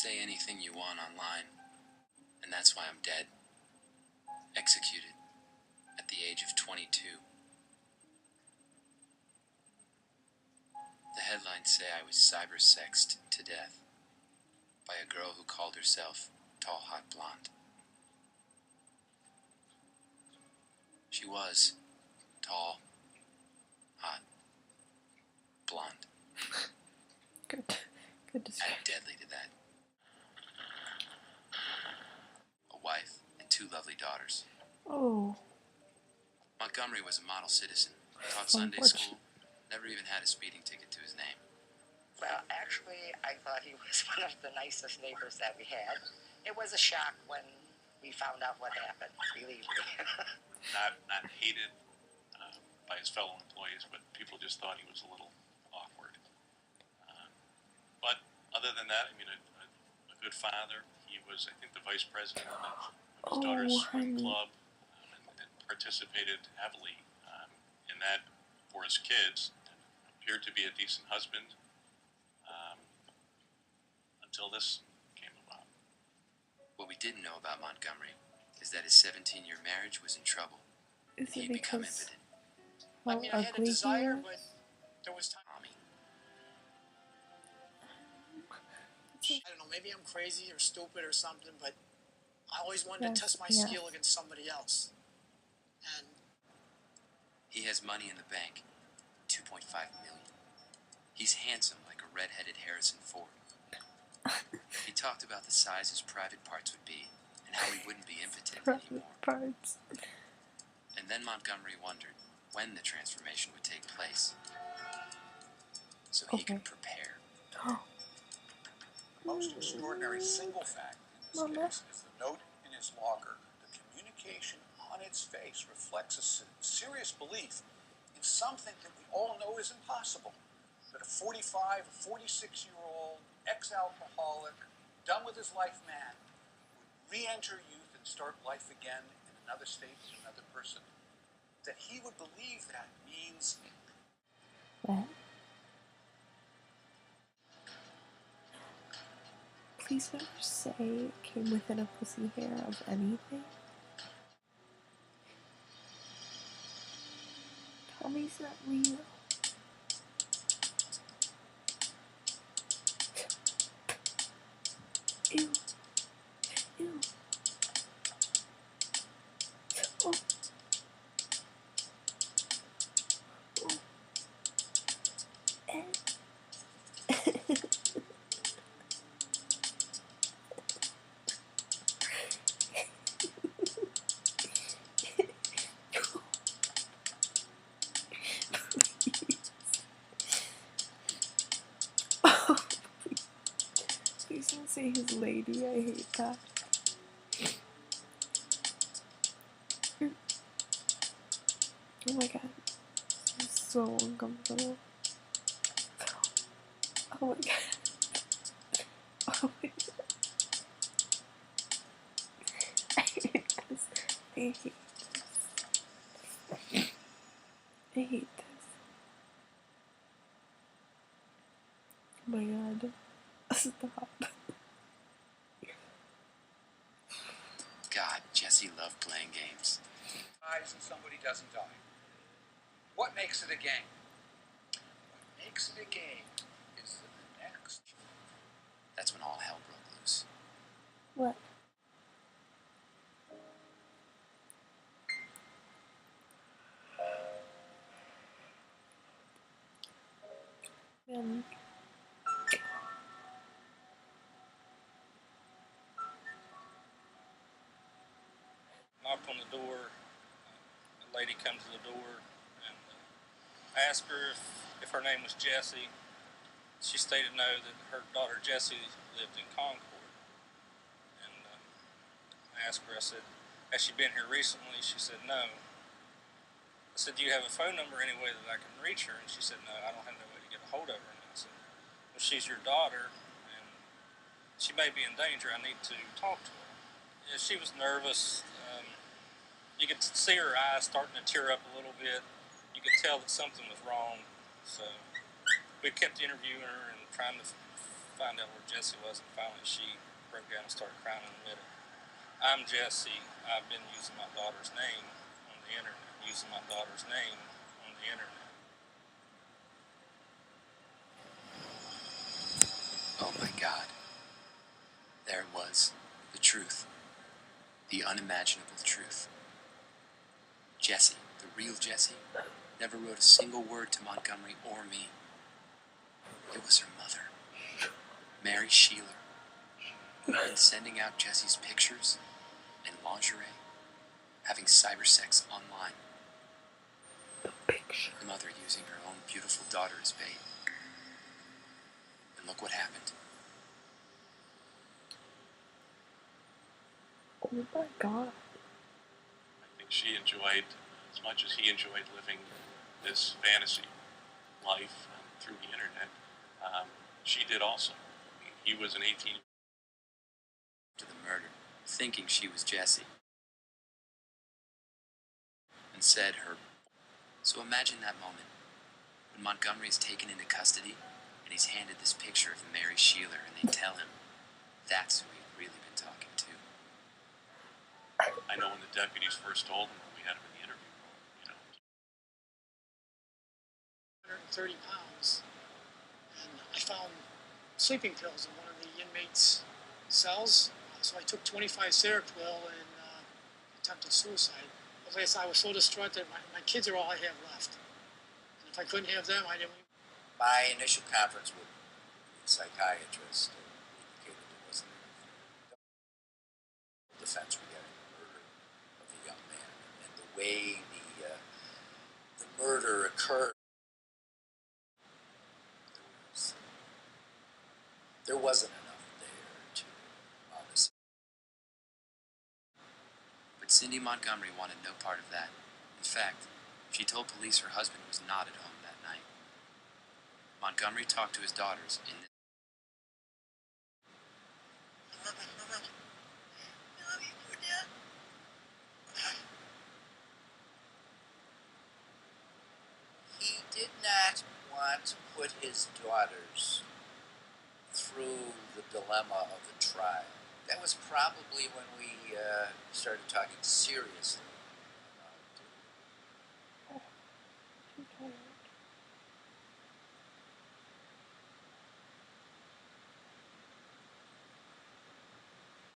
say anything you want online, and that's why I'm dead. Executed at the age of 22. The headlines say I was cybersexed to death by a girl who called herself Tall Hot Blonde. She was tall, hot, blonde. Good description. Add deadly to that. A wife and 2 lovely daughters. Oh. Montgomery was a model citizen, taught Sunday school, never even had a speeding ticket to his name. Well, actually, I thought he was one of the nicest neighbors that we had. It was a shock when we found out what happened, believe me. Not hated by his fellow employees, but people just thought he was a little awkward. But other than that, I mean, a good father. He was, I think, the vice president of his daughter's swim club, and participated heavily in that for his kids. And appeared to be a decent husband until this came about. What we didn't know about Montgomery is that his 17-year marriage was in trouble. Is it He'd become because impotent. how I had a ugly desire, he but there was time. I don't know, maybe I'm crazy or stupid or something, but I always wanted to test my skill against somebody else. And he has money in the bank, $2.5 million. He's handsome like a red-headed Harrison Ford. He talked about the size his private parts would be and how he wouldn't be impotent anymore. parts. And then Montgomery wondered when the transformation would take place, so he could prepare. Most extraordinary single fact in this case is the note in his locker. The communication on its face reflects a serious belief in something that we all know is impossible. That a 45 or 46-year-old ex-alcoholic, done with his life man, would re-enter youth and start life again in another state with another person. That he would believe that means... What? Please never say it came within a pussy hair of anything. Tommy's not real. Ew. Ew. Oh. Oh. Please don't say his lady, I hate that. Oh my god. This is so uncomfortable. Oh my god. Oh my god. I hate this. I hate this. I hate this. Oh my god. Stop. God, Jesse loved playing games. dies and somebody doesn't die. What makes it a game? What makes it a game is that the next... That's when all hell broke loose. What? Knocked on the door. A lady comes to the door, and I asked her if her name was Jessie. She stated no, that her daughter Jessie lived in Concord. And I asked her, I said, has she been here recently? She said no. I said, do you have a phone number any way that I can reach her? And she said, no, I don't have no way to get a hold of her. And I said, well, she's your daughter, and she may be in danger. I need to talk to her. Yeah, she was nervous. You could see her eyes starting to tear up a little bit. You could tell that something was wrong. So we kept interviewing her and trying to find out where Jesse was, and finally she broke down and started crying in the middle. I'm Jesse. I've been using my daughter's name on the internet. Using my daughter's name on the internet. Oh my God. There it was. The truth. The unimaginable truth. Jesse, the real Jesse, never wrote a single word to Montgomery or me. It was her mother, Mary Sheeler, who had been sending out Jesse's pictures and lingerie, having cybersex online. The mother using her own beautiful daughter as bait. And look what happened. Oh my God. I think she enjoyed, as much as he enjoyed living this fantasy life through the internet, she did also. I mean, he was an 18 to the murder, thinking she was Jessie, and said her. So imagine that moment, when Montgomery is taken into custody, and he's handed this picture of Mary Sheeler, and they tell him that's who he'd really been talking to. I know when the deputies first told him when we had him in the interview room, 130 pounds, and I found sleeping pills in one of the inmates' cells. So I took 25 Seroquel and attempted suicide. But like I said, I was so distraught that my kids are all I have left. And if I couldn't have them, I didn't. My initial conference with the psychiatrist indicated there wasn't enough defense regarding the murder of the young man, and the way the murder occurred. There wasn't enough there to honestly. But Cindy Montgomery wanted no part of that. In fact, she told police her husband was not at home that night. Montgomery talked to his daughters in the He did not want to put his daughters through the dilemma of the trial. That was probably when we started talking seriously